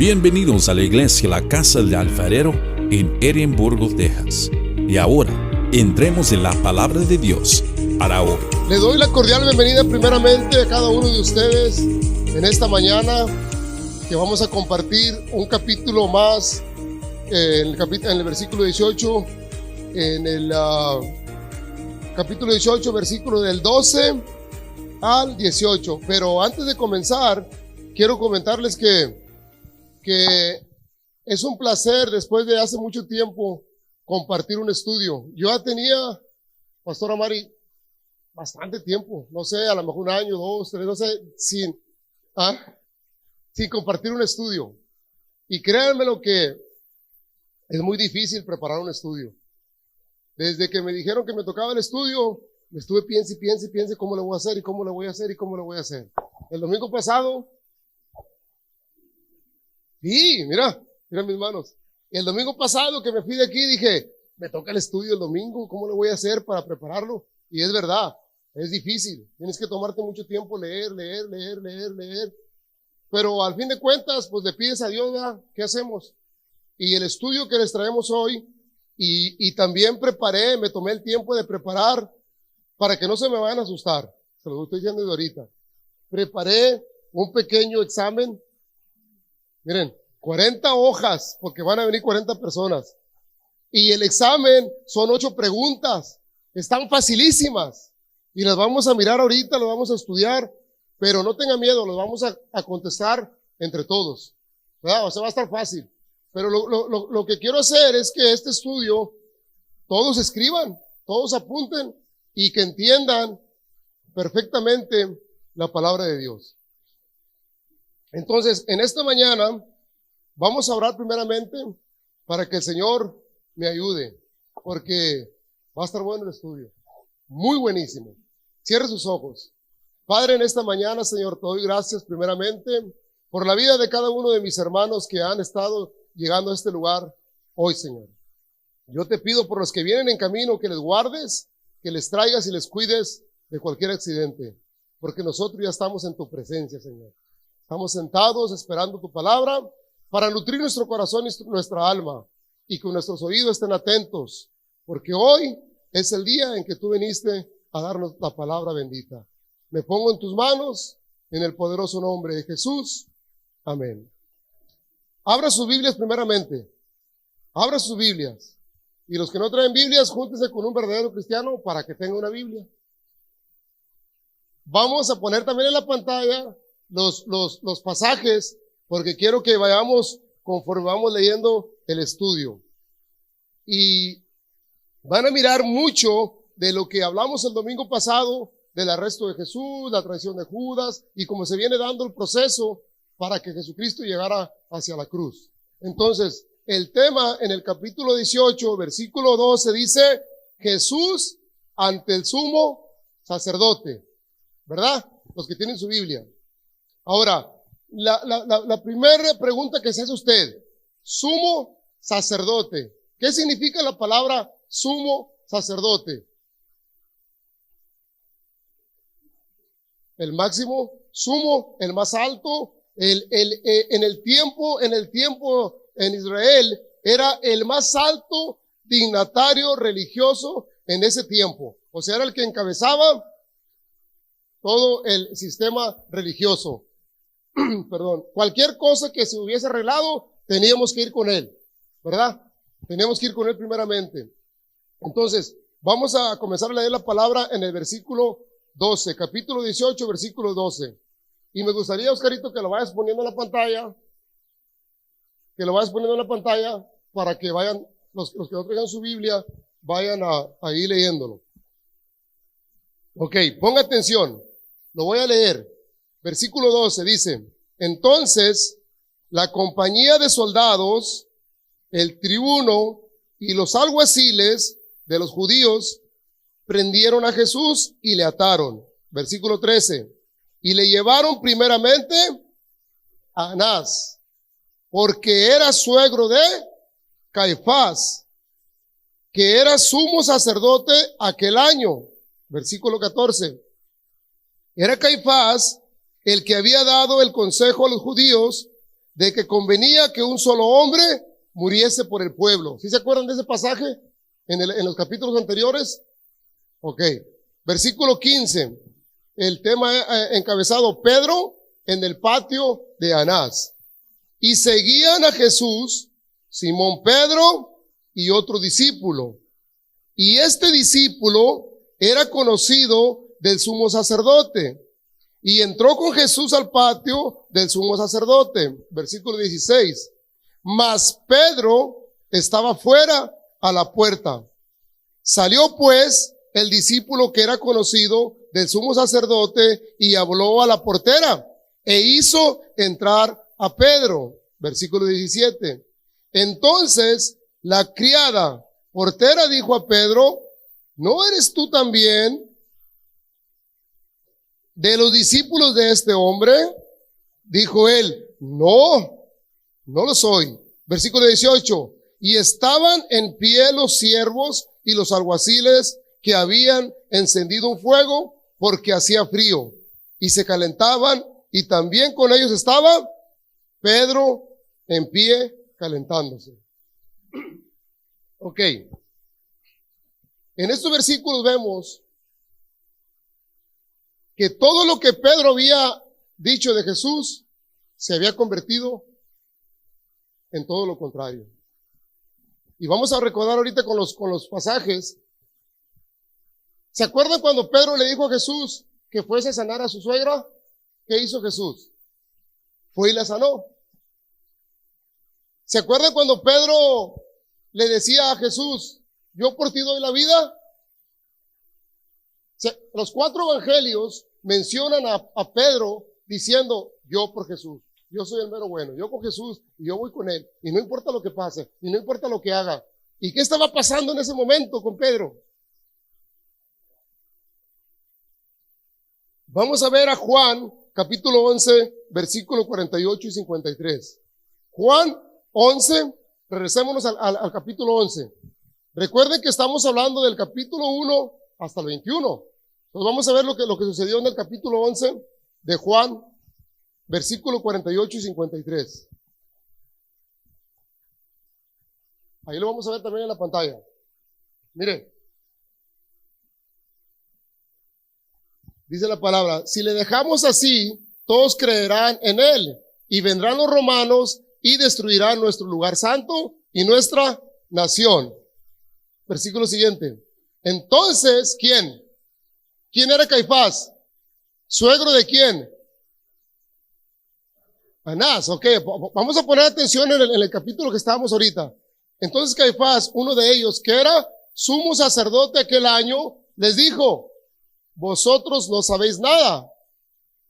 Bienvenidos a la iglesia La Casa del Alfarero en Edimburgo, Texas. Y ahora, entremos en la palabra de Dios para hoy. Le doy la cordial bienvenida primeramente a cada uno de ustedes en esta mañana que vamos a compartir un capítulo más en el versículo 18, en el capítulo 18, versículo del 12 al 18. Pero antes de comenzar, quiero comentarles que es un placer, después de hace mucho tiempo, compartir un estudio. Yo ya tenía, Pastora Mari, bastante tiempo, no sé, a lo mejor un año, 2, 3, no sé, sin compartir un estudio. Y créanme lo que es muy difícil preparar un estudio. Desde que me dijeron que me tocaba el estudio, me estuve piense cómo lo voy a hacer y cómo lo voy a hacer y cómo lo voy a hacer. El domingo pasado, sí, mira mis manos. El domingo pasado que me fui de aquí dije, me toca el estudio el domingo, ¿cómo lo voy a hacer para prepararlo? Y es verdad, es difícil. Tienes que tomarte mucho tiempo, leer. Pero al fin de cuentas, pues le pides a Dios, ¿verdad? ¿Qué hacemos? Y el estudio que les traemos hoy, y también me tomé el tiempo de preparar para que no se me vayan a asustar. Se lo estoy diciendo de ahorita. Preparé un pequeño examen. Miren, 40 hojas, porque van a venir 40 personas. Y el examen son 8 preguntas. Están facilísimas. Y las vamos a mirar ahorita, las vamos a estudiar. Pero no tengan miedo, las vamos a contestar entre todos, ¿verdad? O sea, va a estar fácil. Pero lo que quiero hacer es que este estudio, todos escriban, todos apunten y que entiendan perfectamente la palabra de Dios. Entonces, en esta mañana vamos a orar primeramente para que el Señor me ayude, porque va a estar bueno el estudio. Muy buenísimo. Cierre sus ojos. Padre, en esta mañana, Señor, te doy gracias primeramente por la vida de cada uno de mis hermanos que han estado llegando a este lugar hoy, Señor. Yo te pido por los que vienen en camino que les guardes, que les traigas y les cuides de cualquier accidente, porque nosotros ya estamos en tu presencia, Señor. Estamos sentados esperando tu palabra para nutrir nuestro corazón y nuestra alma, y que nuestros oídos estén atentos, porque hoy es el día en que tú viniste a darnos la palabra bendita. Me pongo en tus manos, en el poderoso nombre de Jesús. Amén. Abra sus Biblias primeramente. Abra sus Biblias. Y los que no traen Biblias, júntense con un verdadero cristiano para que tenga una Biblia. Vamos a poner también en la pantalla los pasajes, porque quiero que vayamos conforme vamos leyendo el estudio. Y van a mirar mucho de lo que hablamos el domingo pasado, del arresto de Jesús, la traición de Judas, y cómo se viene dando el proceso para que Jesucristo llegara hacia la cruz. Entonces, el tema en el capítulo 18, versículo 12, dice, Jesús ante el sumo sacerdote, ¿verdad? Los que tienen su Biblia. Ahora, la primera pregunta que se hace usted, sumo sacerdote. ¿Qué significa la palabra sumo sacerdote? El máximo, sumo, el más alto, en el tiempo en Israel era el más alto dignatario religioso en ese tiempo. O sea, era el que encabezaba todo el sistema religioso. Perdón. Cualquier cosa que se hubiese arreglado, teníamos que ir con él, ¿verdad? Teníamos que ir con él primeramente. Entonces, vamos a comenzar a leer la palabra en el versículo 12, capítulo 18, versículo 12. Y me gustaría, Oscarito, que lo vayas poniendo en la pantalla, para que vayan, los que no traigan su Biblia, vayan ahí leyéndolo. Ok, ponga atención, lo voy a leer. Versículo 12 dice, entonces la compañía de soldados, el tribuno y los alguaciles de los judíos prendieron a Jesús y le ataron. Versículo 13. Y le llevaron primeramente a Anás, porque era suegro de Caifás, que era sumo sacerdote aquel año. Versículo 14. Era Caifás el que había dado el consejo a los judíos de que convenía que un solo hombre muriese por el pueblo. ¿Sí se acuerdan de ese pasaje en los capítulos anteriores? Ok. Versículo 15. El tema encabezado, Pedro en el patio de Anás. Y seguían a Jesús, Simón Pedro y otro discípulo. Y este discípulo era conocido del sumo sacerdote. Y entró con Jesús al patio del sumo sacerdote. Versículo 16. Mas Pedro estaba fuera a la puerta. Salió pues el discípulo que era conocido del sumo sacerdote y habló a la portera e hizo entrar a Pedro. Versículo 17. Entonces la criada portera dijo a Pedro, ¿no eres tú también de los discípulos de este hombre? Dijo él, no lo soy. Versículo 18. Y estaban en pie los siervos y los alguaciles que habían encendido un fuego porque hacía frío. Y se calentaban y también con ellos estaba Pedro en pie calentándose. Ok. En estos versículos vemos que todo lo que Pedro había dicho de Jesús se había convertido en todo lo contrario. Y vamos a recordar ahorita con los pasajes. ¿Se acuerdan cuando Pedro le dijo a Jesús que fuese a sanar a su suegra? ¿Qué hizo Jesús? Fue y la sanó. ¿Se acuerdan cuando Pedro le decía a Jesús, yo por ti doy la vida? Los 4 evangelios mencionan a Pedro diciendo, yo por Jesús, yo soy el mero bueno, yo con Jesús y yo voy con él, y no importa lo que pase, y no importa lo que haga. ¿Y qué estaba pasando en ese momento con Pedro? Vamos a ver a Juan, capítulo 11, versículo 48 y 53. Juan 11, regresémonos al capítulo 11. Recuerden que estamos hablando del capítulo 1 hasta el 21. Entonces vamos a ver lo que sucedió en el capítulo 11 de Juan, versículo 48 y 53. Ahí lo vamos a ver también en la pantalla. Mire. Dice la palabra, si le dejamos así, todos creerán en él, y vendrán los romanos y destruirán nuestro lugar santo y nuestra nación. Versículo siguiente. Entonces, ¿quién? ¿Quién era Caifás? ¿Suegro de quién? Anás, ok. Vamos a poner atención en el capítulo que estábamos ahorita. Entonces Caifás, uno de ellos, que era sumo sacerdote aquel año, les dijo, vosotros no sabéis nada.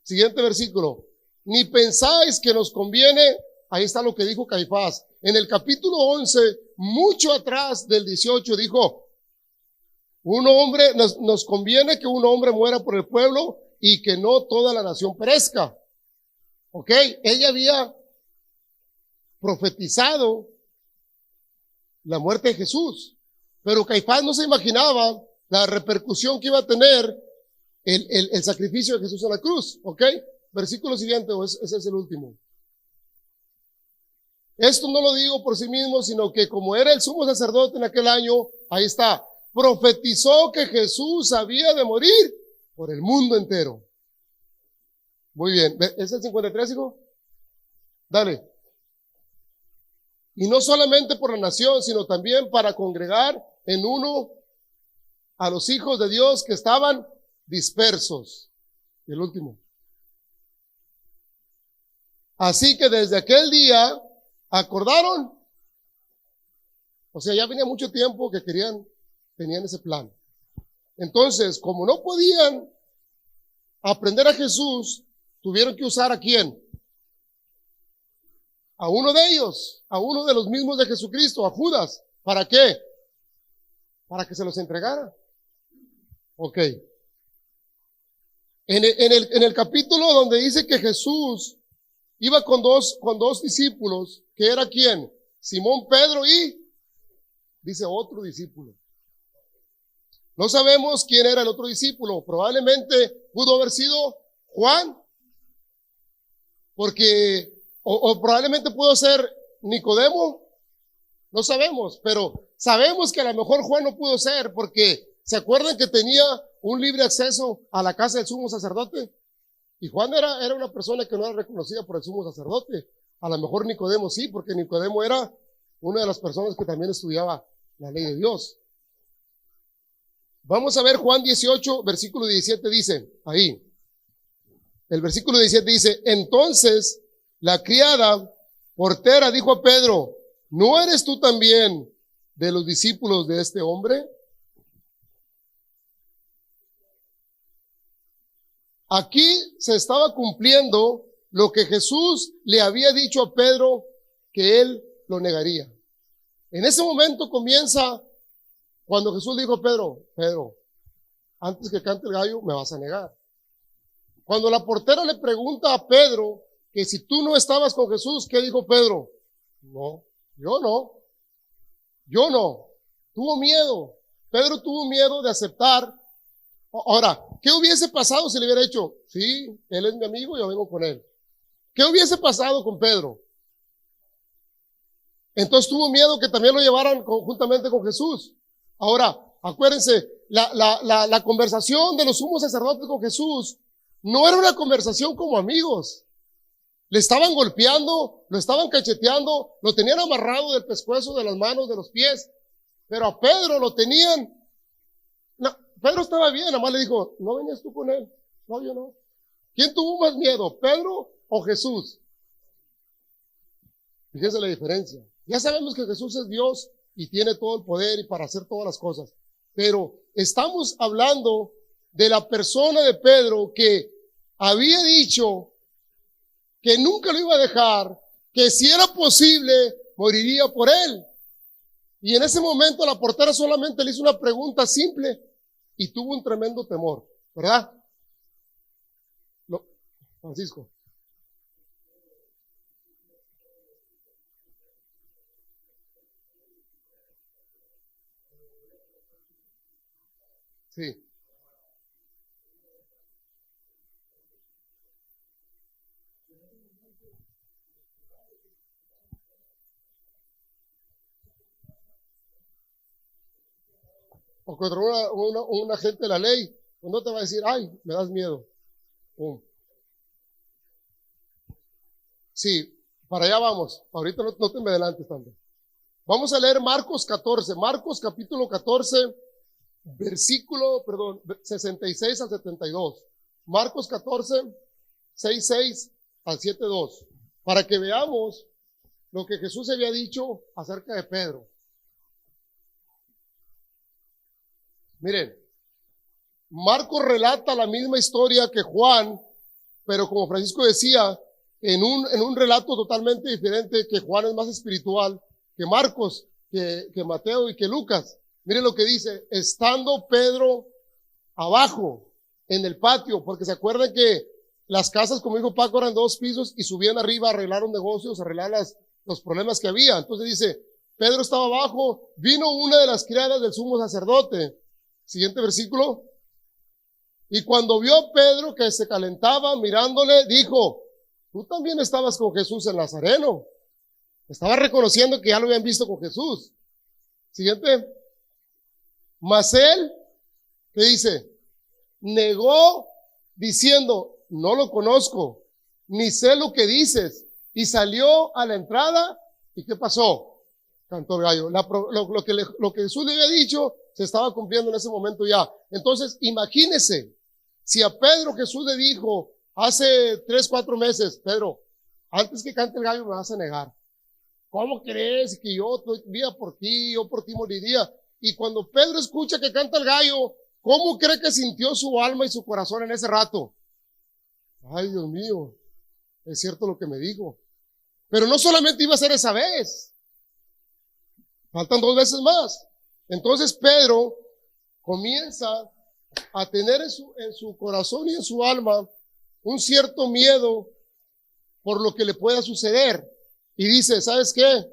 Siguiente versículo. Ni pensáis que nos conviene. Ahí está lo que dijo Caifás. En el capítulo 11, mucho atrás del 18, dijo, nos conviene que un hombre muera por el pueblo y que no toda la nación perezca. Ok, ella había profetizado la muerte de Jesús, pero Caifás no se imaginaba la repercusión que iba a tener el sacrificio de Jesús en la cruz. Ok, versículo siguiente, ese es el último. Esto no lo digo por sí mismo, sino que como era el sumo sacerdote en aquel año, ahí está, profetizó que Jesús había de morir por el mundo entero. Muy bien, ¿es el 53, hijo? Dale. Y no solamente por la nación, sino también para congregar en uno a los hijos de Dios que estaban dispersos. Y el último. Así que desde aquel día acordaron, o sea, ya venía mucho tiempo que tenían ese plan. Entonces, como no podían aprender a Jesús, tuvieron que usar ¿a quién? A uno de ellos, a uno de los mismos de Jesucristo, a Judas. ¿Para qué? Para que se los entregara. Ok. En el capítulo donde dice que Jesús iba con dos discípulos, que era ¿quién? Simón Pedro y, dice, otro discípulo. No sabemos quién era el otro discípulo. Probablemente pudo haber sido Juan, porque O probablemente pudo ser Nicodemo, no sabemos, pero sabemos que a lo mejor Juan no pudo ser porque ¿se acuerdan que tenía un libre acceso a la casa del sumo sacerdote? Y Juan era una persona que no era reconocida por el sumo sacerdote. A lo mejor Nicodemo sí, porque Nicodemo era una de las personas que también estudiaba la ley de Dios. Vamos a ver Juan 18, versículo 17 dice, ahí. El versículo 17 dice, entonces la criada portera dijo a Pedro, ¿no eres tú también de los discípulos de este hombre? Aquí se estaba cumpliendo lo que Jesús le había dicho a Pedro que él lo negaría. En ese momento comienza cuando Jesús dijo a Pedro, Pedro, antes que cante el gallo me vas a negar. Cuando la portera le pregunta a Pedro que si tú no estabas con Jesús, ¿qué dijo Pedro? No, yo no. Tuvo miedo. Pedro tuvo miedo de aceptar. Ahora, ¿qué hubiese pasado si le hubiera dicho, sí, él es mi amigo, yo vengo con él? ¿Qué hubiese pasado con Pedro? Entonces tuvo miedo que también lo llevaran juntamente con Jesús. Ahora, acuérdense, la conversación de los sumos sacerdotes con Jesús no era una conversación como amigos. Le estaban golpeando, lo estaban cacheteando, lo tenían amarrado del pescuezo, de las manos, de los pies. Pero a Pedro lo tenían. No, Pedro estaba bien, nada más le dijo, ¿no venías tú con él? No, yo no. ¿Quién tuvo más miedo, Pedro o Jesús? Fíjense la diferencia. Ya sabemos que Jesús es Dios y tiene todo el poder y para hacer todas las cosas. Pero estamos hablando de la persona de Pedro que había dicho que nunca lo iba a dejar, que si era posible, moriría por él. Y en ese momento la portera solamente le hizo una pregunta simple y tuvo un tremendo temor, ¿verdad? Francisco. Sí. O contra un agente de la ley, pues no te va a decir, ay, me das miedo. Sí, para allá vamos. Ahorita no te me adelantes tanto. Vamos a leer Marcos 14. Marcos capítulo 14, versículo, 66 al 72. Marcos 14, 66 al 72. Para que veamos lo que Jesús había dicho acerca de Pedro. Miren, Marcos relata la misma historia que Juan, pero como Francisco decía, en un relato totalmente diferente, que Juan es más espiritual que Marcos, que Mateo y que Lucas. Miren lo que dice, estando Pedro abajo en el patio, porque se acuerdan que las casas, como dijo Paco, eran 2 pisos y subían arriba a arreglar un negocios, a arreglar los problemas que había. Entonces dice, Pedro estaba abajo, vino una de las criadas del sumo sacerdote. Siguiente versículo. Y cuando vio Pedro que se calentaba mirándole, dijo, tú también estabas con Jesús el Nazareno. Estaba reconociendo que ya lo habían visto con Jesús. Siguiente. Mas él, ¿qué dice? Negó diciendo, no lo conozco, ni sé lo que dices. Y salió a la entrada, ¿y qué pasó? Cantó el gallo. Lo que Jesús le había dicho se estaba cumpliendo en ese momento ya. Entonces, imagínese, si a Pedro Jesús le dijo hace 3, 4 meses, Pedro, antes que cante el gallo me vas a negar. ¿Cómo crees que yo vivía por ti, yo por ti moriría? Y cuando Pedro escucha que canta el gallo, ¿cómo cree que sintió su alma y su corazón en ese rato? Ay, Dios mío, es cierto lo que me dijo. Pero no solamente iba a ser esa vez. Faltan 2 veces más. Entonces Pedro comienza a tener en su corazón y en su alma un cierto miedo por lo que le pueda suceder. Y dice, ¿sabes qué?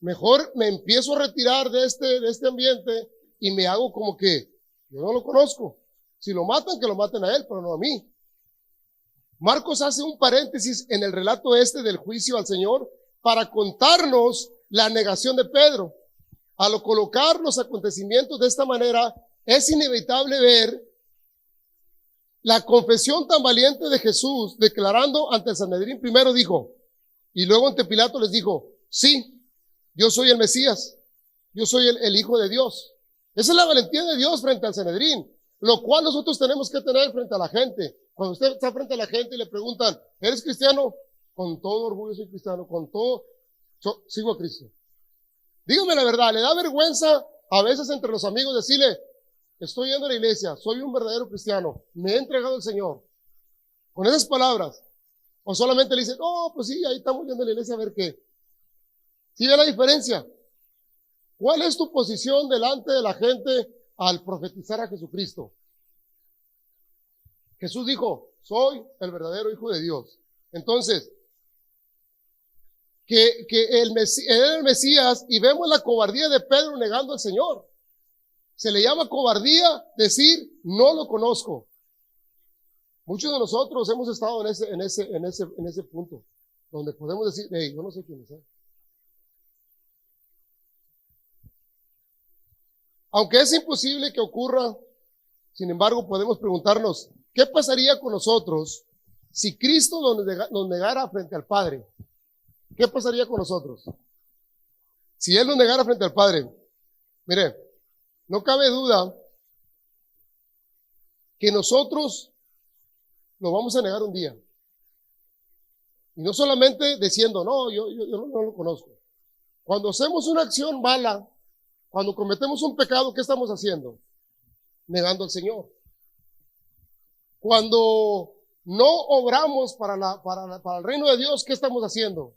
Mejor me empiezo a retirar de este ambiente y me hago como que yo no lo conozco. Si lo matan, que lo maten a él, pero no a mí. Marcos hace un paréntesis en el relato este del juicio al Señor para contarnos la negación de Pedro. Al colocar los acontecimientos de esta manera, es inevitable ver la confesión tan valiente de Jesús, declarando ante el Sanedrín. Primero dijo, y luego ante Pilato les dijo, sí, yo soy el Mesías, yo soy el Hijo de Dios. Esa es la valentía de Dios frente al Sanedrín, lo cual nosotros tenemos que tener frente a la gente. Cuando usted está frente a la gente y le preguntan, ¿eres cristiano? Con todo orgullo soy cristiano, con todo, yo sigo a Cristo. Dígame la verdad, ¿le da vergüenza a veces entre los amigos decirle, estoy yendo a la iglesia, soy un verdadero cristiano, me he entregado al Señor? Con esas palabras. O solamente le dicen, oh, pues sí, ahí estamos yendo a la iglesia a ver qué. ¿Sí ve la diferencia? ¿Cuál es tu posición delante de la gente al profetizar a Jesucristo? Jesús dijo, soy el verdadero Hijo de Dios. Entonces, que él era el Mesías, y vemos la cobardía de Pedro negando al Señor. Se le llama cobardía decir, no lo conozco. Muchos de nosotros hemos estado en ese punto, donde podemos decir, hey, yo no sé quién es. Aunque es imposible que ocurra, sin embargo, podemos preguntarnos, ¿qué pasaría con nosotros si Cristo nos negara frente al Padre? ¿Qué pasaría con nosotros? Si Él nos negara frente al Padre. Mire, no cabe duda que nosotros lo vamos a negar un día. Y no solamente diciendo, no, yo no lo conozco. Cuando hacemos una acción mala, cuando cometemos un pecado, ¿qué estamos haciendo? Negando al Señor. Cuando no obramos para el reino de Dios, ¿qué estamos haciendo?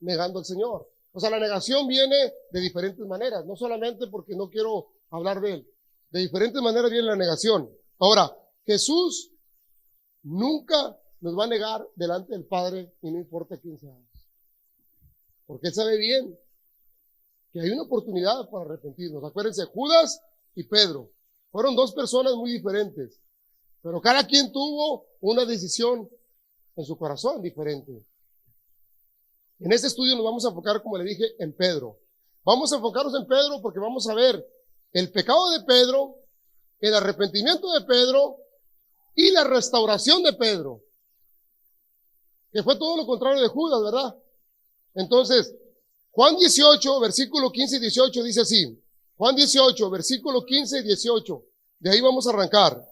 Negando al Señor. O sea, la negación viene de diferentes maneras, no solamente porque no quiero hablar de Él. De diferentes maneras viene la negación. Ahora, Jesús nunca nos va a negar delante del Padre, y no importa quién sea. Porque Él sabe bien que hay una oportunidad para arrepentirnos. Acuérdense, Judas y Pedro fueron dos personas muy diferentes, pero cada quien tuvo una decisión en su corazón diferente. En este estudio nos vamos a enfocar, como le dije, en Pedro. Vamos a enfocarnos en Pedro porque vamos a ver el pecado de Pedro, el arrepentimiento de Pedro y la restauración de Pedro, que fue todo lo contrario de Judas, ¿verdad? Entonces, Juan 18, versículo 15 y 18 dice así. Juan 18, versículo 15 y 18. De ahí vamos a arrancar.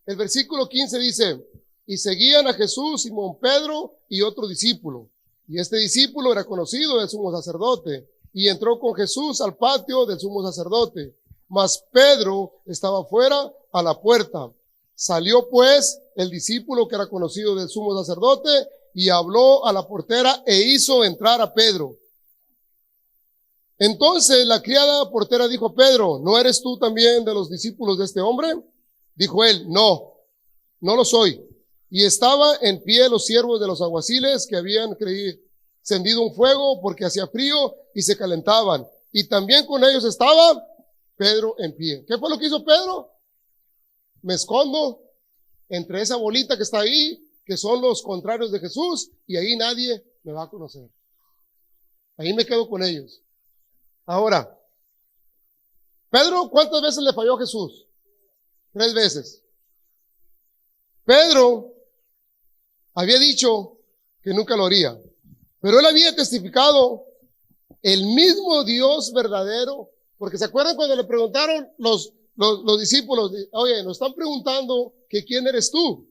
El versículo 15 dice, y seguían a Jesús, Simón Pedro y otro discípulo. Y este discípulo era conocido del sumo sacerdote, y entró con Jesús al patio del sumo sacerdote. Mas Pedro estaba fuera a la puerta. Salió pues el discípulo que era conocido del sumo sacerdote, y habló a la portera e hizo entrar a Pedro. Entonces la criada portera dijo a Pedro, ¿no eres tú también de los discípulos de este hombre? Dijo él, no lo soy. Y estaba en pie los siervos de los alguaciles que habían encendido un fuego porque hacía frío y se calentaban. Y también con ellos estaba Pedro en pie. ¿Qué fue lo que hizo Pedro? Me escondo entre esa bolita que está ahí, que son los contrarios de Jesús, y ahí nadie me va a conocer. Ahí me quedo con ellos. Ahora, Pedro, ¿cuántas veces le falló a Jesús? 3 veces. Pedro había dicho que nunca lo haría, pero él había testificado el mismo Dios verdadero, porque se acuerdan cuando le preguntaron los discípulos, oye, nos están preguntando que quién eres tú,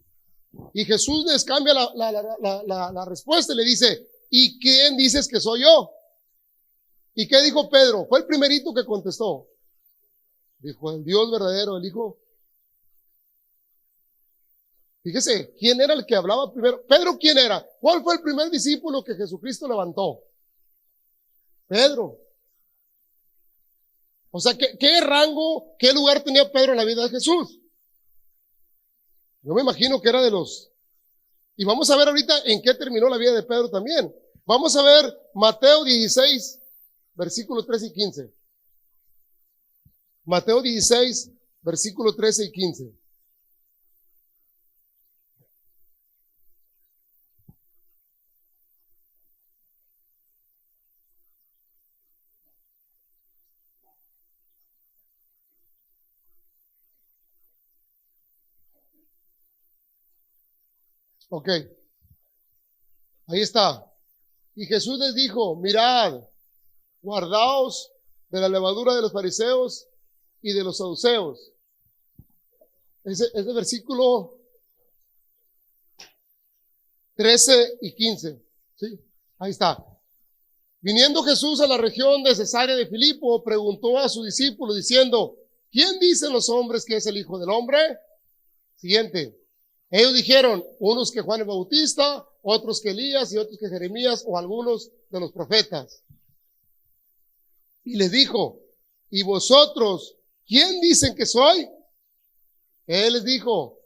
y Jesús les cambia la respuesta y le dice, ¿y quién dices que soy yo? ¿Y qué dijo Pedro? Fue el primerito que contestó. Dijo, el Dios verdadero, el Hijo. Fíjese, ¿quién era el que hablaba primero? Pedro, ¿quién era? ¿Cuál fue el primer discípulo que Jesucristo levantó? Pedro. O sea, ¿qué rango, qué lugar tenía Pedro en la vida de Jesús? Yo me imagino que era de los... Y vamos a ver ahorita en qué terminó la vida de Pedro también. Vamos a ver Mateo 16, versículos 13 y 15. Mateo 16, versículos 13 y 15. Ok. Ahí está. Y Jesús les dijo, mirad, guardaos de la levadura de los fariseos y de los saduceos. Ese versículo 13 y 15. ¿Sí? Ahí está. Viniendo Jesús a la región de Cesarea de Filipo, preguntó a sus discípulos diciendo, ¿quién dicen los hombres que es el Hijo del Hombre? Siguiente. Ellos dijeron, unos que Juan el Bautista, otros que Elías y otros que Jeremías o algunos de los profetas. Y les dijo, ¿y vosotros quién dicen que soy? Él les dijo,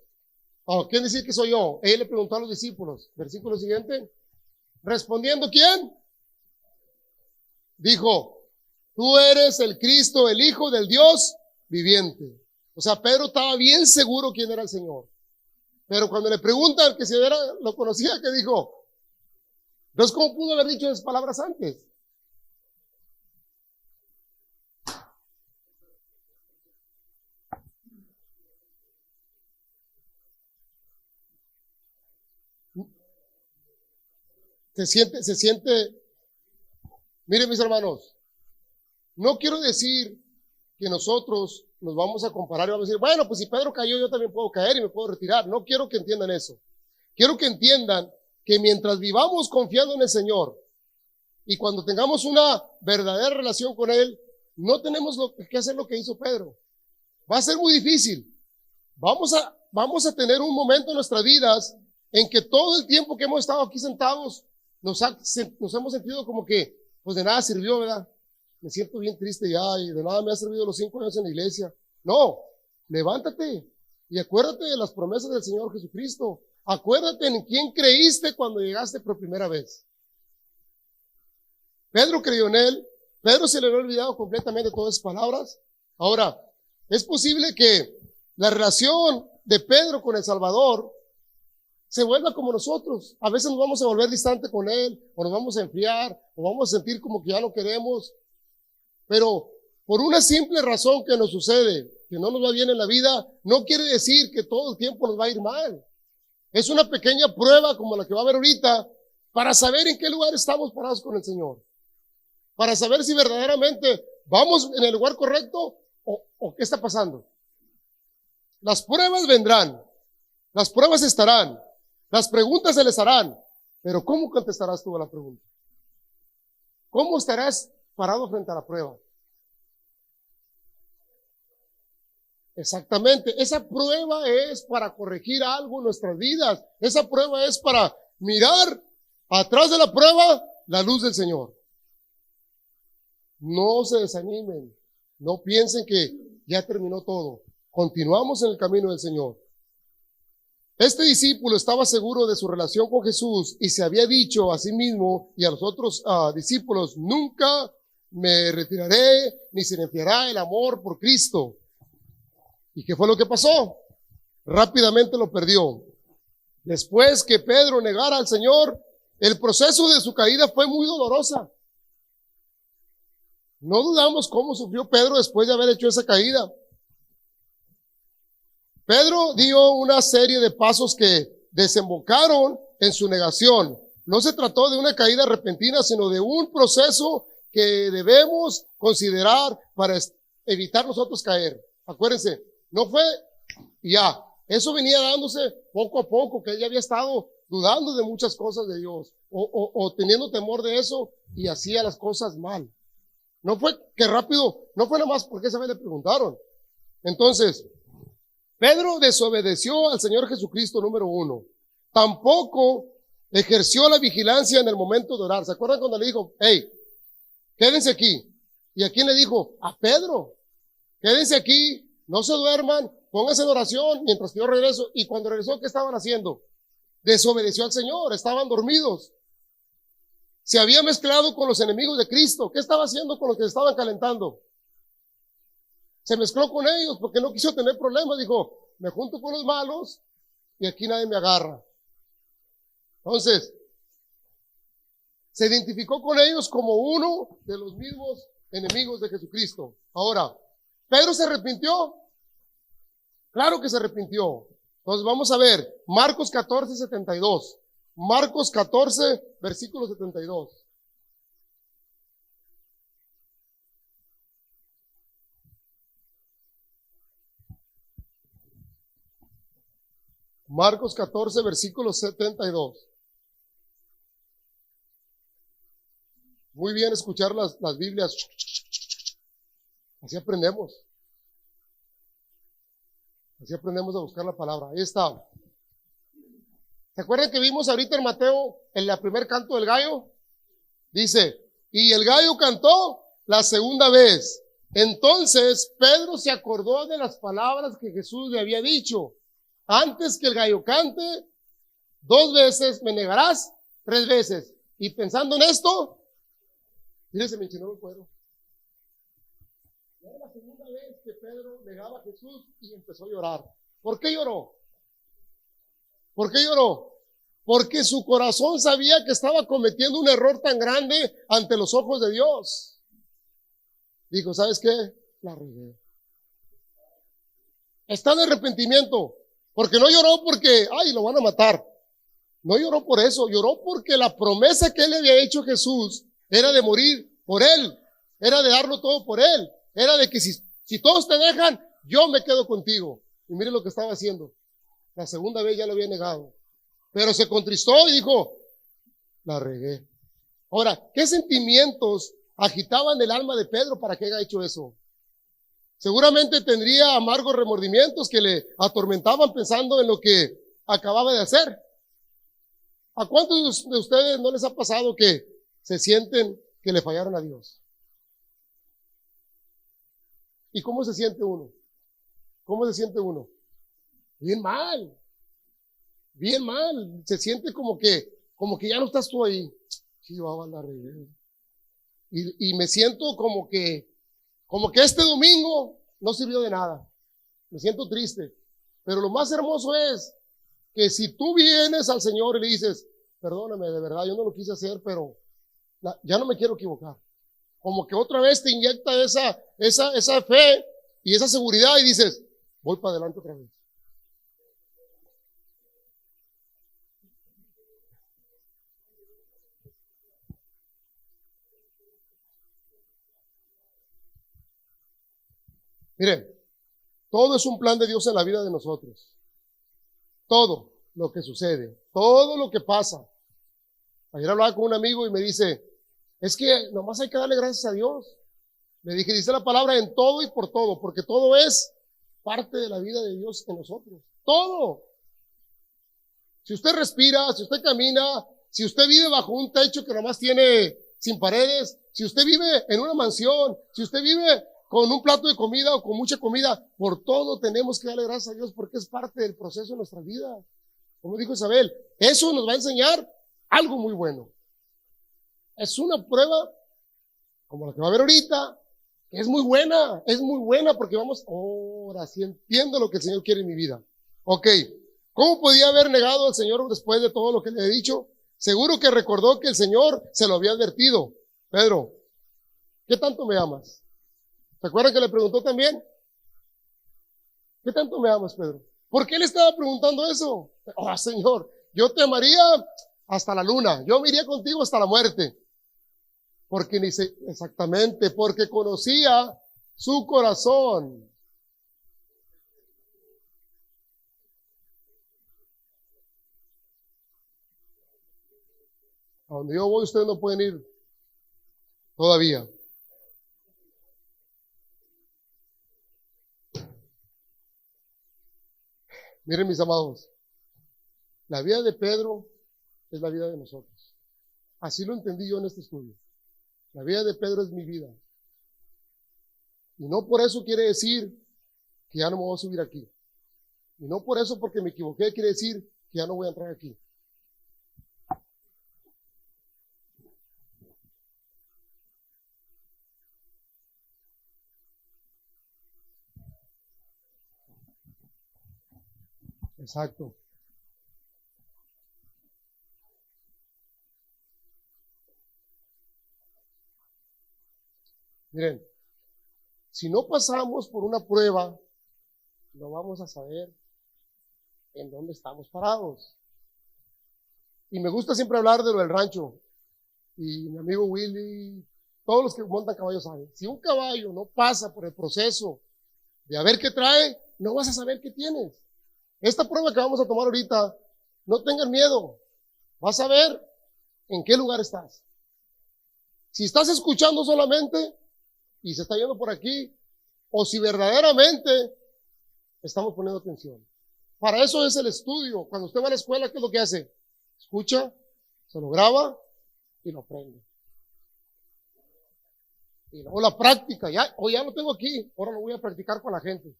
¿quién dice que soy yo? Él le preguntó a los discípulos. Versículo siguiente. Respondiendo, ¿quién? Dijo, tú eres el Cristo, el Hijo del Dios viviente. O sea, Pedro estaba bien seguro quién era el Señor. Pero cuando le preguntan que si lo conocía, ¿qué dijo? Entonces, ¿cómo pudo haber dicho esas palabras antes? Se siente, miren mis hermanos, no quiero decir que nosotros nos vamos a comparar y vamos a decir, bueno, pues si Pedro cayó, yo también puedo caer y me puedo retirar. No quiero que entiendan eso. Quiero que entiendan que mientras vivamos confiando en el Señor y cuando tengamos una verdadera relación con Él, no tenemos que hacer lo que hizo Pedro. Va a ser muy difícil. Vamos a tener un momento en nuestras vidas en que todo el tiempo que hemos estado aquí sentados nos hemos sentido como que pues de nada sirvió, ¿verdad? Me siento bien triste ya y de nada me ha servido los 5 años en la iglesia. No, levántate y acuérdate de las promesas del Señor Jesucristo. Acuérdate en quién creíste cuando llegaste por primera vez. Pedro creyó en Él. Pedro se le había olvidado completamente todas esas palabras. Ahora, es posible que la relación de Pedro con el Salvador se vuelva como nosotros. A veces nos vamos a volver distante con Él, o nos vamos a enfriar, o vamos a sentir como que ya no queremos. Pero por una simple razón que nos sucede, que no nos va bien en la vida, no quiere decir que todo el tiempo nos va a ir mal. Es una pequeña prueba como la que va a haber ahorita para saber en qué lugar estamos parados con el Señor. Para saber si verdaderamente vamos en el lugar correcto o qué está pasando. Las pruebas vendrán, las pruebas estarán, las preguntas se les harán, pero ¿cómo contestarás tú a la pregunta? ¿Cómo estarás parado frente a la prueba? Exactamente, esa prueba es para corregir algo en nuestras vidas. Esa prueba es para mirar atrás de la prueba la luz del Señor. No se desanimen, no piensen que ya terminó todo. Continuamos en el camino del Señor. Este discípulo estaba seguro de su relación con Jesús y se había dicho a sí mismo y a los otros discípulos, nunca me retiraré ni se enfriará el amor por Cristo. ¿Y qué fue lo que pasó? Rápidamente lo perdió. Después que Pedro negara al Señor, el proceso de su caída fue muy dolorosa. No dudamos cómo sufrió Pedro después de haber hecho esa caída. Pedro dio una serie de pasos que desembocaron en su negación. No se trató de una caída repentina, sino de un proceso que debemos considerar para evitar nosotros caer. Acuérdense, no fue ya. Eso venía dándose poco a poco, que él ya había estado dudando de muchas cosas de Dios o teniendo temor de eso y hacía las cosas mal. No fue que rápido, no fue nada más porque esa vez le preguntaron. Entonces, Pedro desobedeció al Señor Jesucristo, número 1. Tampoco ejerció la vigilancia en el momento de orar. ¿Se acuerdan cuando le dijo, hey, quédense aquí? ¿Y a quién le dijo? A Pedro. Quédense aquí, no se duerman, pónganse en oración mientras que yo regreso. Y cuando regresó, ¿qué estaban haciendo? Desobedeció al Señor, estaban dormidos. Se había mezclado con los enemigos de Cristo. ¿Qué estaba haciendo con los que estaban calentando? Se mezcló con ellos porque no quiso tener problemas. Dijo, me junto con los malos y aquí nadie me agarra. Entonces, se identificó con ellos como uno de los mismos enemigos de Jesucristo. Ahora, ¿Pedro se arrepintió? Claro que se arrepintió. Entonces vamos a ver Marcos 14, 72. Marcos 14, versículo 72. Marcos 14, versículo 72. Muy bien escuchar las Biblias. Así aprendemos. Así aprendemos a buscar la palabra. Ahí está. ¿Se acuerdan que vimos ahorita en Mateo, en la primer canto del gallo? Dice, y el gallo cantó la segunda vez. Entonces Pedro se acordó de las palabras que Jesús le había dicho. Antes que el gallo cante, 2 veces me negarás, 3 veces. Y pensando en esto, mire, se me enchinó el cuero. Era la segunda vez que Pedro negaba a Jesús y empezó a llorar. ¿Por qué lloró? ¿Por qué lloró? Porque su corazón sabía que estaba cometiendo un error tan grande ante los ojos de Dios. Dijo, ¿sabes qué? La regué. Está en arrepentimiento. Porque no lloró porque, ay, lo van a matar. No lloró por eso. Lloró porque la promesa que él le había hecho a Jesús era de morir por él. Era de darlo todo por él. Era de que si todos te dejan, yo me quedo contigo. Y mire lo que estaba haciendo. La segunda vez ya lo había negado. Pero se contristó y dijo, la regué. Ahora, ¿qué sentimientos agitaban el alma de Pedro para que haya hecho eso? Seguramente tendría amargos remordimientos que le atormentaban pensando en lo que acababa de hacer. ¿A cuántos de ustedes no les ha pasado que se sienten que le fallaron a Dios? ¿Y cómo se siente uno? ¿Cómo se siente uno? Bien mal. Bien mal. Se siente como que ya no estás tú ahí. Sí, va a la regué. Y me siento como que este domingo no sirvió de nada. Me siento triste. Pero lo más hermoso es que si tú vienes al Señor y le dices, perdóname, de verdad, yo no lo quise hacer, pero ya no me quiero equivocar. Como que otra vez te inyecta esa fe y esa seguridad y dices, voy para adelante otra vez. Miren, todo es un plan de Dios en la vida de nosotros. Todo lo que sucede, todo lo que pasa. Ayer hablaba con un amigo y me dice, es que nomás hay que darle gracias a Dios. Le dije, dice la palabra en todo y por todo, porque todo es parte de la vida de Dios en nosotros. Todo. Si usted respira, si usted camina, si usted vive bajo un techo que nomás tiene sin paredes, si usted vive en una mansión, si usted vive con un plato de comida o con mucha comida, por todo tenemos que darle gracias a Dios porque es parte del proceso de nuestra vida. Como dijo Isabel, eso nos va a enseñar algo muy bueno. Es una prueba, como la que va a haber ahorita, que es muy buena porque vamos, ahora sí entiendo lo que el Señor quiere en mi vida. Ok, ¿cómo podía haber negado al Señor después de todo lo que le he dicho? Seguro que recordó que el Señor se lo había advertido. Pedro, ¿qué tanto me amas? ¿Se acuerdan que le preguntó también? ¿Qué tanto me amas, Pedro? ¿Por qué le estaba preguntando eso? Oh, Señor, yo te amaría hasta la luna, yo me iría contigo hasta la muerte. Porque ni sé exactamente, porque conocía su corazón. A donde yo voy, ustedes no pueden ir todavía. Miren, mis amados, la vida de Pedro es la vida de nosotros. Así lo entendí yo en este estudio. La vida de Pedro es mi vida. Y no por eso quiere decir que ya no me voy a subir aquí. Y no por eso, porque me equivoqué, quiere decir que ya no voy a entrar aquí. Exacto. Miren, si no pasamos por una prueba, no vamos a saber en dónde estamos parados. Y me gusta siempre hablar de lo del rancho. Y mi amigo Willy, todos los que montan caballos saben, si un caballo no pasa por el proceso de a ver qué trae, no vas a saber qué tienes. Esta prueba que vamos a tomar ahorita, no tengan miedo. Vas a ver en qué lugar estás. Si estás escuchando solamente y se está yendo por aquí, o si verdaderamente estamos poniendo atención. Para eso es el estudio. Cuando usted va a la escuela, ¿qué es lo que hace? Escucha, se lo graba y lo aprende. Y luego la práctica, ya lo tengo aquí, ahora lo voy a practicar con la gente.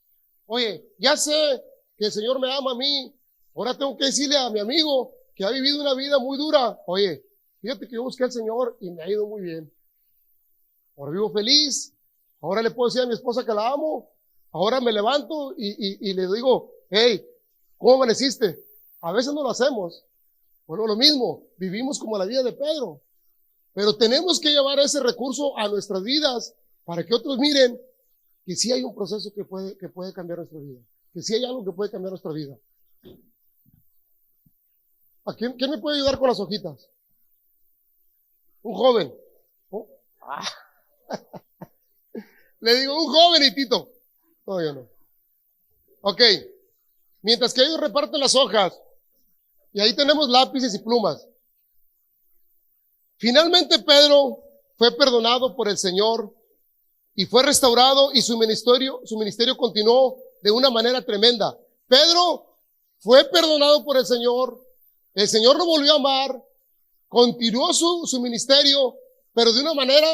Oye, ya sé que el Señor me ama a mí, ahora tengo que decirle a mi amigo que ha vivido una vida muy dura. Oye, fíjate que yo busqué al Señor y me ha ido muy bien. Ahora vivo feliz, ahora le puedo decir a mi esposa que la amo, ahora me levanto y le digo, hey, ¿cómo amaneciste? A veces no lo hacemos. Bueno, lo mismo, vivimos como la vida de Pedro, pero tenemos que llevar ese recurso a nuestras vidas para que otros miren que sí hay un proceso que puede cambiar nuestra vida, que sí hay algo que puede cambiar nuestra vida. ¿A quién me puede ayudar con las hojitas? Un joven. ¿Oh? Le digo, un joven y Tito. No, yo no. Ok. Mientras que ellos reparten las hojas, y ahí tenemos lápices y plumas. Finalmente Pedro fue perdonado por el Señor y fue restaurado y su ministerio continuó de una manera tremenda. Pedro fue perdonado por el Señor lo volvió a amar, continuó su ministerio, pero de una manera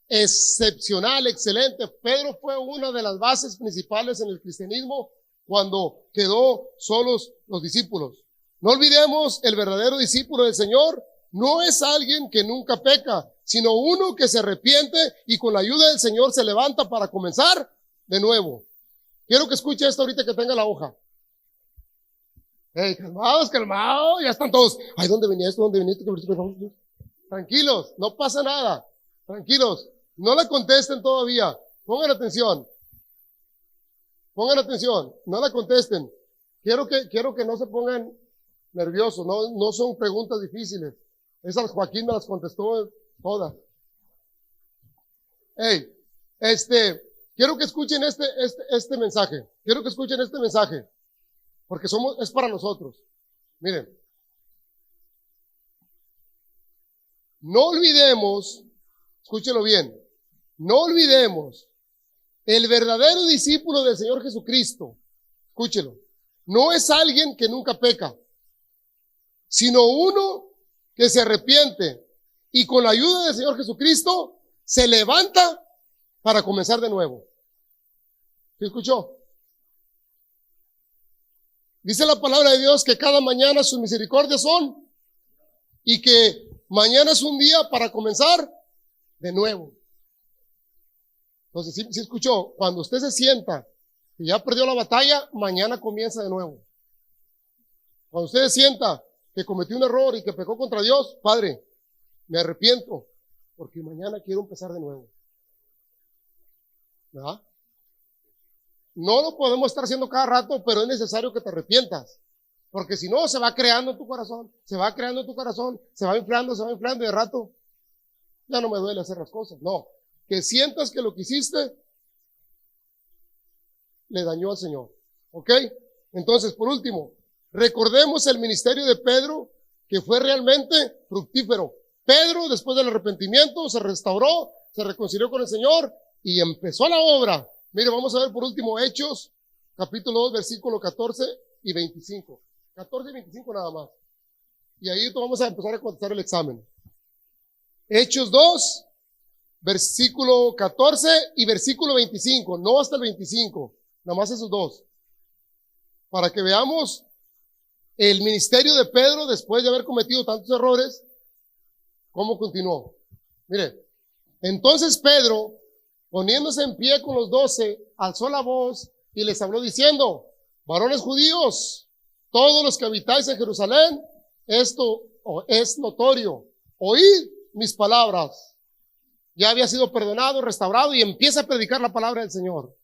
excepcional, excelente. Pedro fue una de las bases principales en el cristianismo cuando quedó solos los discípulos. No olvidemos, el verdadero discípulo del Señor no es alguien que nunca peca, sino uno que se arrepiente y con la ayuda del Señor se levanta para comenzar de nuevo. Quiero que escuche esto ahorita que tenga la hoja. Hey, calmados, ya están todos. Ay, ¿dónde venía esto? ¿Dónde venía esto? Tranquilos, no pasa nada. Tranquilos, no la contesten todavía. Pongan atención, no la contesten. Quiero que no se pongan nerviosos, no son preguntas difíciles. Esas Joaquín me las contestó todas. Hey, quiero que escuchen este mensaje. Quiero que escuchen este mensaje. Porque es para nosotros. Miren. No olvidemos, escúchenlo bien, no olvidemos, el verdadero discípulo del Señor Jesucristo, escúchelo, no es alguien que nunca peca, sino uno que se arrepiente y con la ayuda del Señor Jesucristo se levanta para comenzar de nuevo. ¿Sí escuchó? Dice la palabra de Dios que cada mañana sus misericordias son y que mañana es un día para comenzar de nuevo. Entonces, ¿sí escuchó? Cuando usted se sienta que ya perdió la batalla, mañana comienza de nuevo. Cuando usted se sienta que cometió un error y que pecó contra Dios, Padre, me arrepiento porque mañana quiero empezar de nuevo. ¿Verdad? No lo podemos estar haciendo cada rato, pero es necesario que te arrepientas. Porque si no, se va creando en tu corazón, se va inflando y de rato ya no me duele hacer las cosas. No, que sientas que lo que hiciste le dañó al Señor. ¿Ok? Entonces, por último, recordemos el ministerio de Pedro, que fue realmente fructífero. Pedro, después del arrepentimiento, se restauró, se reconcilió con el Señor y empezó la obra. Mire, vamos a ver por último Hechos, capítulo 2, versículo 14 y 25. 14 y 25 nada más. Y ahí vamos a empezar a contestar el examen. Hechos 2, versículo 14 y versículo 25. No hasta el 25, nada más esos dos. Para que veamos el ministerio de Pedro después de haber cometido tantos errores, cómo continuó. Mire, entonces Pedro, poniéndose en pie con los 12, alzó la voz y les habló diciendo: varones judíos, todos los que habitáis en Jerusalén, esto es notorio. Oíd mis palabras. Ya había sido perdonado, restaurado y empieza a predicar la palabra del Señor.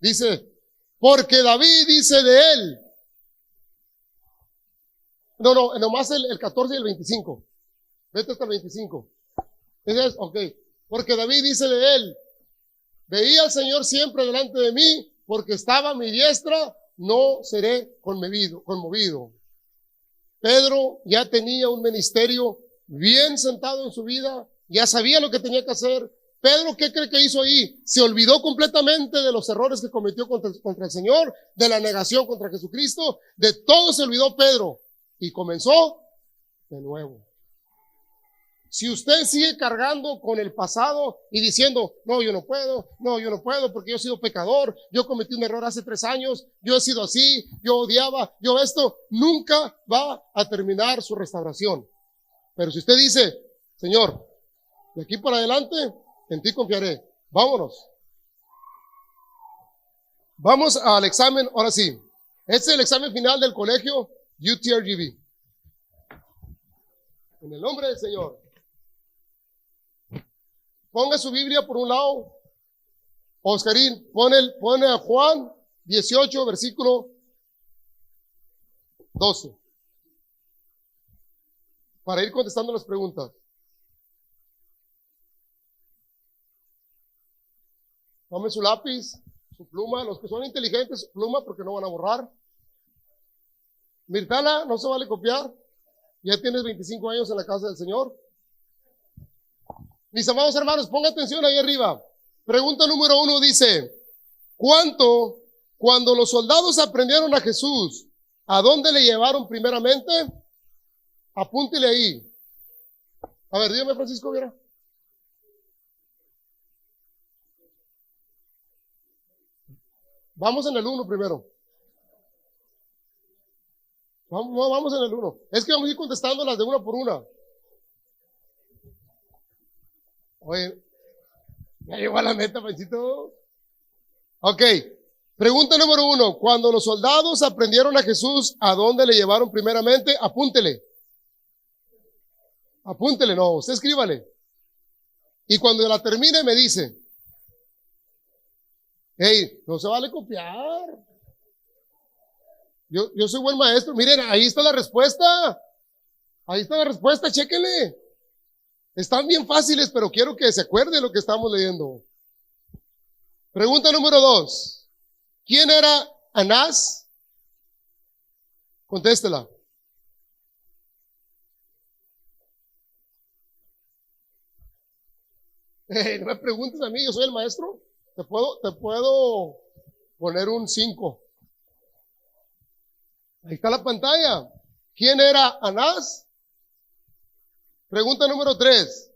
Dice, porque David dice de él, No, nomás el 14 y el 25. Vete hasta el 25. Ese es, ok. Porque David dice de él, veía al Señor siempre delante de mí, porque estaba a mi diestra, no seré conmovido. Pedro ya tenía un ministerio bien sentado en su vida, ya sabía lo que tenía que hacer. Pedro, ¿qué cree que hizo ahí? Se olvidó completamente de los errores que cometió contra el Señor, de la negación contra Jesucristo, de todo se olvidó Pedro y comenzó de nuevo. Si usted sigue cargando con el pasado y diciendo, no, yo no puedo porque yo he sido pecador, yo cometí un error hace 3 años, yo he sido así, yo odiaba, yo esto, nunca va a terminar su restauración. Pero si usted dice, Señor, de aquí para adelante, en ti confiaré, vámonos. Vamos al examen, ahora sí. Este es el examen final del colegio UTRGV. En el nombre del Señor. Ponga su Biblia por un lado. Oscarín, pone a Juan 18, versículo 12. Para ir contestando las preguntas. Tome su lápiz, su pluma. Los que son inteligentes, su pluma, porque no van a borrar. Mirtala, no se vale copiar. Ya tienes 25 años en la casa del Señor. Mis amados hermanos, ponga atención ahí arriba. Pregunta número 1 dice, cuando los soldados aprendieron a Jesús, ¿a dónde le llevaron primeramente? Apúntele ahí. A ver, dígame, Francisco Viera. Vamos en el 1 primero. Vamos en el 1. Es que vamos a ir contestando las de una por una. Oye, ya llegó a la meta, Panchito. Ok. Pregunta número 1. Cuando los soldados aprendieron a Jesús, ¿a dónde le llevaron primeramente? Apúntele. Apúntele, no, usted escríbale. Y cuando la termine me dice. Hey, no se vale copiar. Yo soy buen maestro. Miren, ahí está la respuesta. Ahí está la respuesta, chéquenle. Están bien fáciles, pero quiero que se acuerde lo que estamos leyendo. Pregunta número 2. ¿Quién era Anás? Contéstela. No me preguntes a mí, yo soy el maestro. Te puedo poner un 5. Ahí está la pantalla. ¿Quién era Anás? Pregunta número 3.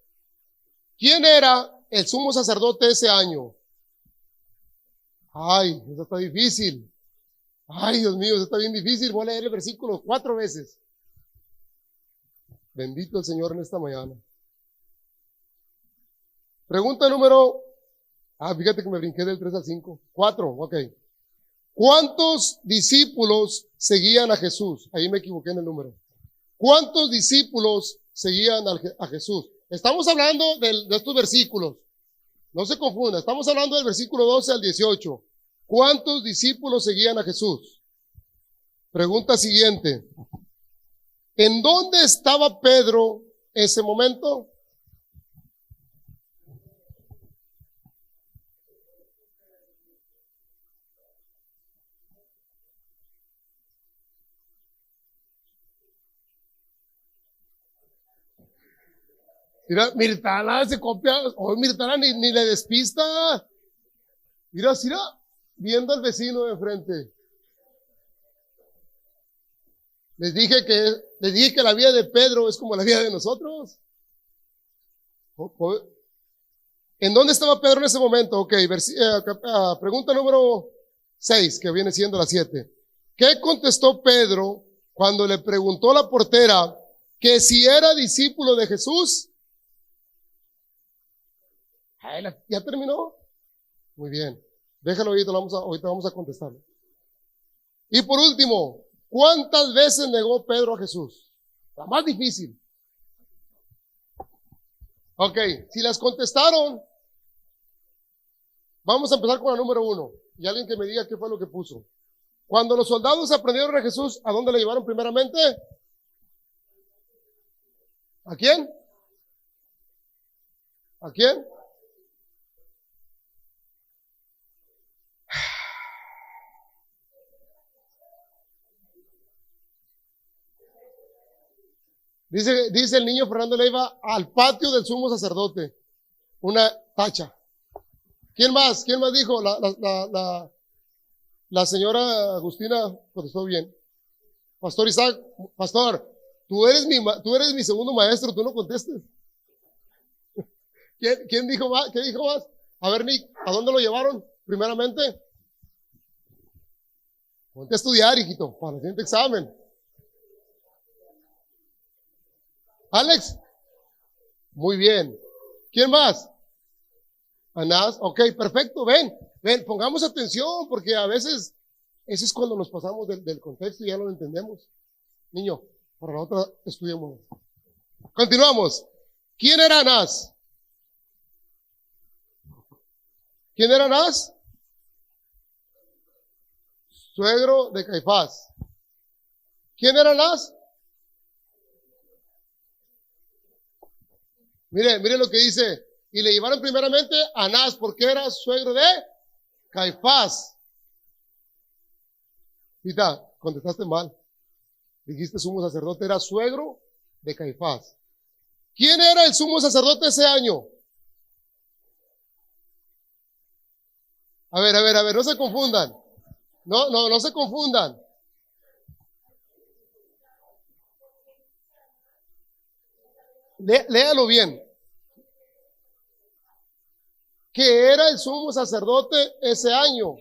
¿Quién era el sumo sacerdote ese año? Ay, eso está difícil. Ay, Dios mío, eso está bien difícil. Voy a leer el versículo 4 veces. Bendito el Señor en esta mañana. Pregunta número... fíjate que me brinqué del 3 al 5. 4, ok. ¿Cuántos discípulos seguían a Jesús? Ahí me equivoqué en el número. ¿Cuántos discípulos seguían a Jesús? Estamos hablando de estos versículos. No se confunda. Estamos hablando del versículo 12 al 18. ¿Cuántos discípulos seguían a Jesús? Pregunta siguiente. ¿En dónde estaba Pedro ese momento? Mira, Mirtala se copia, Mirtala ni le despista. Mira, viendo al vecino de frente. Les dije que la vida de Pedro es como la vida de nosotros. ¿En dónde estaba Pedro en ese momento? Ok, pregunta número 6, que viene siendo la 7. ¿Qué contestó Pedro cuando le preguntó la portera que si era discípulo de Jesús? ¿Ya terminó? Muy bien. Déjalo ahí, ahorita vamos a contestarlo. Y por último, ¿cuántas veces negó Pedro a Jesús? La más difícil. Ok, si las contestaron, vamos a empezar con la número 1. Y alguien que me diga qué fue lo que puso. Cuando los soldados aprendieron a Jesús, ¿a dónde le llevaron primeramente? ¿A quién? ¿A quién? Dice el niño Fernando Leiva, al patio del sumo sacerdote. Una tacha. ¿Quién más? ¿Quién más dijo? La señora Agustina contestó bien. Pastor Isaac, pastor, tú eres mi segundo maestro, tú no contestes. ¿Quién dijo más? ¿Qué dijo más? A ver, Nick, ¿a dónde lo llevaron? Primeramente, ponte a estudiar, hijito, para el siguiente examen. Alex, muy bien. ¿Quién más? Anás, ok, perfecto, ven, pongamos atención, porque a veces, eso es cuando nos pasamos del contexto y ya no lo entendemos. Niño, para la otra estudiemos. Continuamos. ¿Quién era Anás? ¿Quién era Anás? Suegro de Caifás. ¿Quién era Anás? Mire lo que dice. Y le llevaron primeramente a Anás, porque era suegro de Caifás. Tita, contestaste mal. Dijiste sumo sacerdote, era suegro de Caifás. ¿Quién era el sumo sacerdote ese año? A ver, no se confundan. No se confundan. Léalo bien. Que era el sumo sacerdote ese año.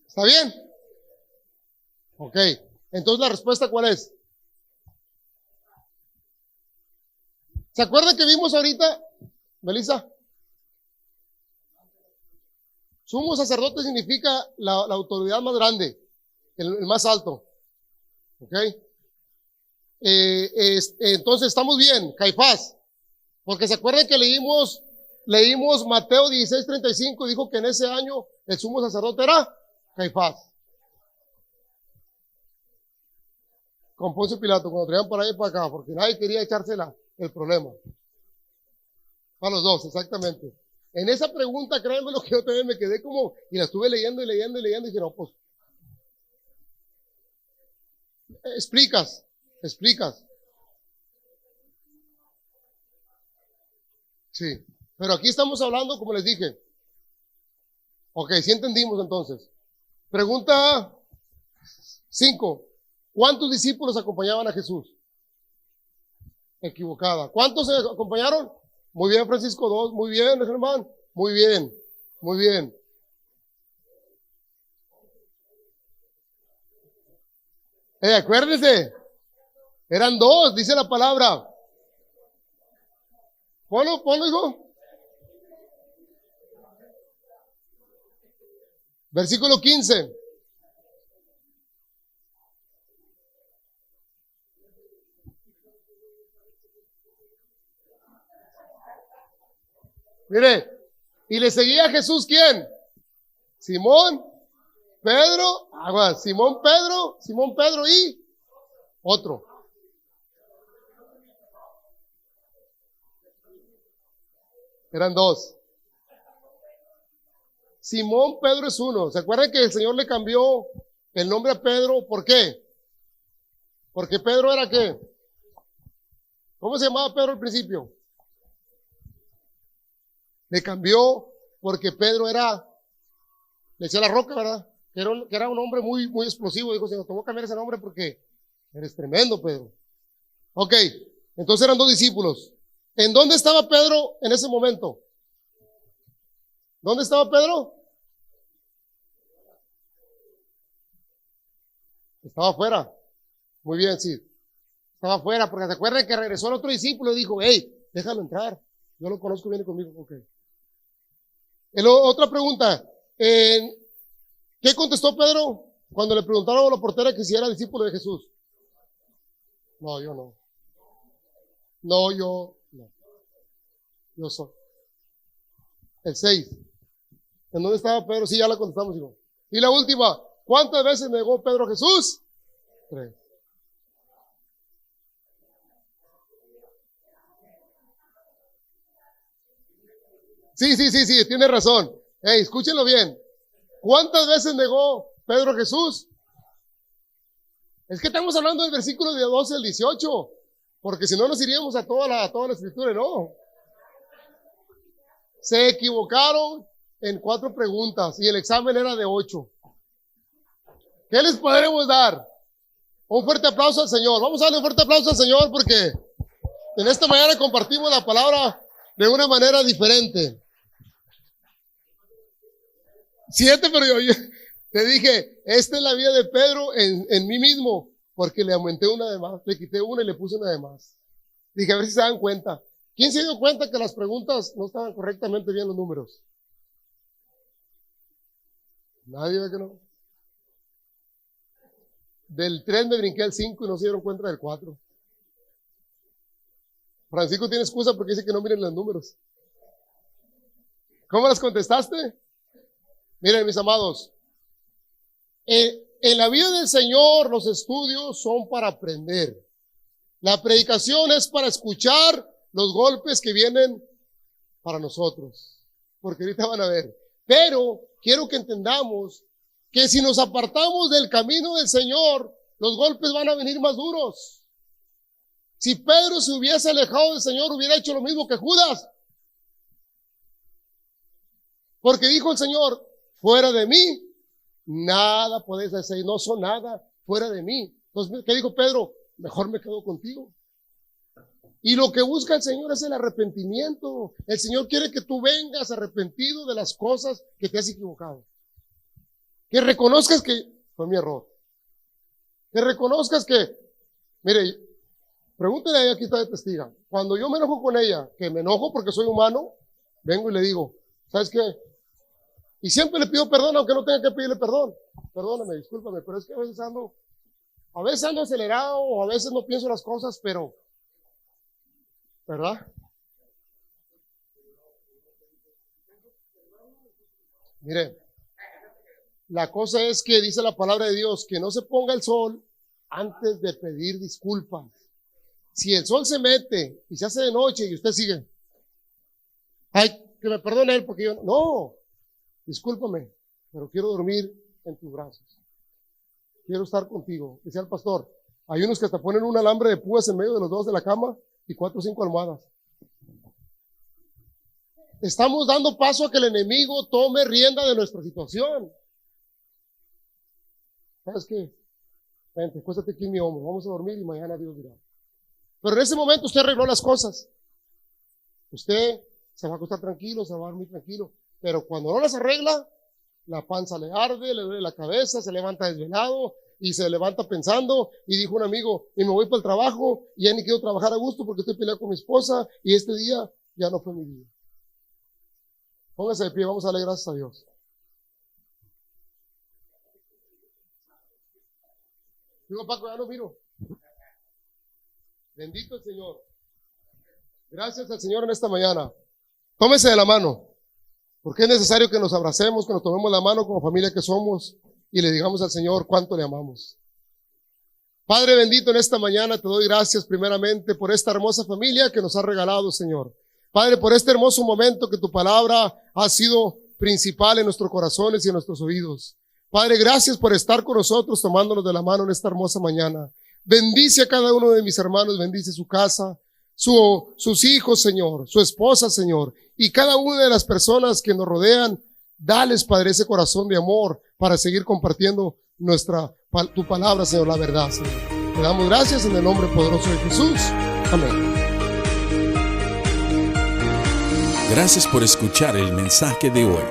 ¿Está bien? Ok. Entonces la respuesta, ¿cuál es? ¿Se acuerdan que vimos ahorita, Melissa? Sumo sacerdote significa la autoridad más grande, el más alto. ¿Ok? Entonces estamos bien, Caifás. Porque se acuerdan que leímos Mateo 16:35, dijo que en ese año el sumo sacerdote era Caifás. Con Poncio Pilato, cuando traían por ahí y para acá, porque nadie quería echársela el problema. Para los dos, exactamente. En esa pregunta, créanme lo que yo también me quedé como, y la estuve leyendo y dije, no, pues, explicas. Sí, pero aquí estamos hablando, como les dije. Ok, sí entendimos entonces. Pregunta 5. ¿Cuántos discípulos acompañaban a Jesús? Equivocada. ¿Cuántos se acompañaron? Muy bien, Francisco, 2. Muy bien, hermano. Muy bien. Acuérdense. Eran 2, dice la palabra. Ponlo, hijo. Versículo 15. Mire, y le seguía a Jesús, ¿quién? Simón, Pedro, Simón Pedro y otro. Eran 2. Simón Pedro es uno. ¿Se acuerdan que el Señor le cambió el nombre a Pedro? ¿Por qué? Porque Pedro era ¿qué? ¿Cómo se llamaba Pedro al principio? Le cambió porque Pedro le decía la roca, ¿verdad? Que era un hombre muy, muy explosivo. Dijo, Señor, te voy a cambiar ese nombre porque eres tremendo, Pedro. Ok, entonces eran 2 discípulos. ¿En dónde estaba Pedro en ese momento? ¿Dónde estaba Pedro? Estaba afuera. Muy bien, sí. Estaba afuera, porque se acuerdan que regresó el otro discípulo y dijo, hey, déjalo entrar. Yo lo conozco, viene conmigo. Ok. Otra pregunta. ¿Qué contestó Pedro cuando le preguntaron a la portera que si era discípulo de Jesús? No, yo no. No. Yo soy. El 6. ¿En dónde estaba Pedro? Sí, ya la contestamos, hijo. Y la última, ¿cuántas veces negó Pedro a Jesús? 3. Sí, tiene razón. Hey, escúchenlo bien. ¿Cuántas veces negó Pedro a Jesús? Es que estamos hablando del versículo de 12 al 18, porque si no nos iríamos a toda la escritura, ¿no? Se equivocaron en 4 preguntas y el examen era de 8. ¿Qué les podremos dar? Un fuerte aplauso al Señor. Vamos a darle un fuerte aplauso al Señor porque en esta mañana compartimos la palabra de una manera diferente. 7, pero yo te dije, esta es la vida de Pedro en mí mismo, porque le aumenté una de más, le quité una y le puse una de más. Dije, a ver si se dan cuenta. ¿Quién se dio cuenta que las preguntas no estaban correctamente bien los números? Nadie ve que no. Del 3 me brinqué al 5 y no se dieron cuenta del 4. Francisco tiene excusa porque dice que no miren los números. ¿Cómo las contestaste? Miren, mis amados, en la vida del Señor los estudios son para aprender. La predicación es para escuchar los golpes que vienen para nosotros, porque ahorita van a ver. Pero quiero que entendamos que si nos apartamos del camino del Señor, los golpes van a venir más duros. Si Pedro se hubiese alejado del Señor, hubiera hecho lo mismo que Judas. Porque dijo el Señor, fuera de mí, nada podéis hacer, no son nada fuera de mí. Entonces, ¿qué dijo Pedro? Mejor me quedo contigo. Y lo que busca el Señor es el arrepentimiento. El Señor quiere que tú vengas arrepentido de las cosas que te has equivocado. Que reconozcas que fue mi error. Que reconozcas que, mire, pregúntele a ella, aquí está de testiga. Cuando yo me enojo con ella, que me enojo porque soy humano, vengo y le digo, ¿sabes qué? Y siempre le pido perdón, aunque no tenga que pedirle perdón. Perdóname, discúlpame, pero es que a veces ando acelerado, o a veces no pienso las cosas, pero, ¿verdad? Mire, la cosa es que dice la palabra de Dios, que no se ponga el sol antes de pedir disculpas. Si el sol se mete y se hace de noche y usted sigue, ay, que me perdone él porque yo, no, discúlpame, pero quiero dormir en tus brazos. Quiero estar contigo. Decía el pastor, hay unos que hasta ponen un alambre de púas en medio de los dos de la cama y 4 o 5 almohadas. Estamos dando paso a que el enemigo tome rienda de nuestra situación. ¿Sabes qué? Vente, acuéstate aquí en mi hombro, vamos a dormir y mañana Dios dirá. Pero en ese momento usted arregló las cosas. Usted se va a acostar tranquilo, se va a dormir tranquilo. Pero cuando no las arregla, la panza le arde, le duele la cabeza, se levanta desvelado y se levanta pensando. Y dijo un amigo, y me voy para el trabajo y ya ni quiero trabajar a gusto porque estoy peleado con mi esposa y este día ya no fue mi día. Póngase de pie, vamos a darle gracias a Dios. Digo, Paco, ya lo miro. Bendito el Señor. Gracias al Señor en esta mañana. Tómese de la mano, porque es necesario que nos abracemos, que nos tomemos la mano como familia que somos y le digamos al Señor cuánto le amamos. Padre bendito, en esta mañana te doy gracias primeramente por esta hermosa familia que nos ha regalado, Señor. Padre, por este hermoso momento que tu palabra ha sido principal en nuestros corazones y en nuestros oídos. Padre, gracias por estar con nosotros tomándonos de la mano en esta hermosa mañana. Bendice a cada uno de mis hermanos, bendice su casa, sus hijos, Señor, su esposa, Señor, y cada una de las personas que nos rodean. Dales, Padre, ese corazón de amor para seguir compartiendo tu palabra, Señor, la verdad, Señor. Te damos gracias en el nombre poderoso de Jesús. Amén. Gracias por escuchar el mensaje de hoy.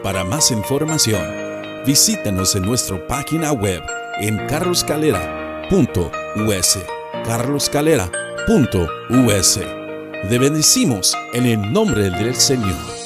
Para más información, visítanos en nuestra página web en carloscalera.us. carloscalera.us. Te bendecimos en el nombre del Señor.